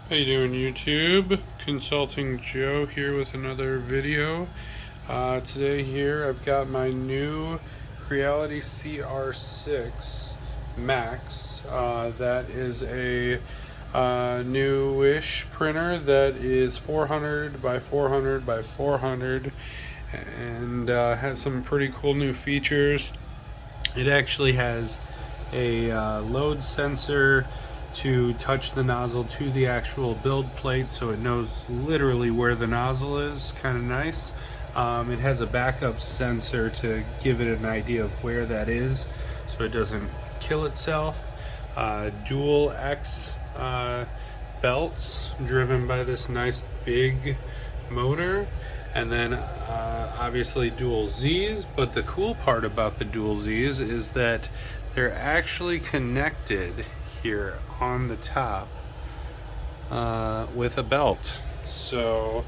How you doing, YouTube? Consulting Joe here with another video. Today here I've got my new Creality CR-6 Max. That is a newish printer that is 400 by 400 by 400 and has some pretty cool new features. It actually has a load sensor to touch the nozzle to the actual build plate, so it knows literally where the nozzle is. Kind of nice. It has a backup sensor to give it an idea of where that is so it doesn't kill itself. Dual X belts driven by this nice big motor, and then obviously dual Z's. But the cool part about the dual Z's is that they're actually connected here on the top with a belt. So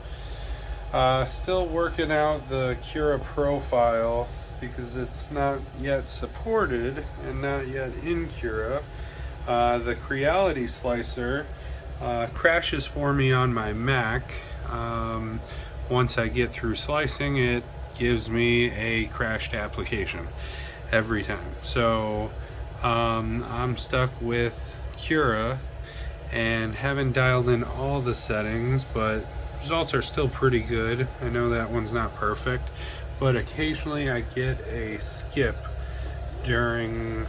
still working out the Cura profile because it's not yet supported and not yet in Cura. The Creality slicer crashes for me on my Mac. Once I get through slicing, it gives me a crashed application every time. So I'm stuck with Cura and haven't dialed in all the settings, but results are still pretty good. I know that one's not perfect, but occasionally I get a skip during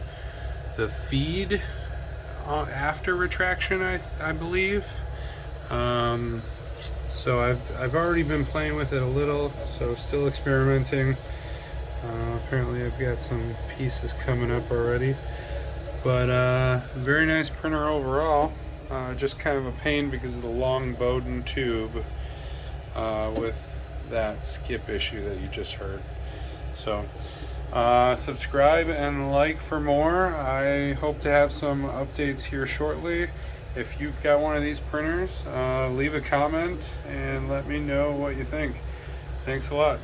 the feed after retraction, I believe. So I've already been playing with it a little, so still experimenting. Apparently I've got some pieces coming up already, but very nice printer overall. Just kind of a pain because of the long Bowden tube with that skip issue that you just heard. So subscribe and like for more. I hope to have some updates here shortly. If you've got one of these printers, leave a comment and let me know what you think. Thanks a lot.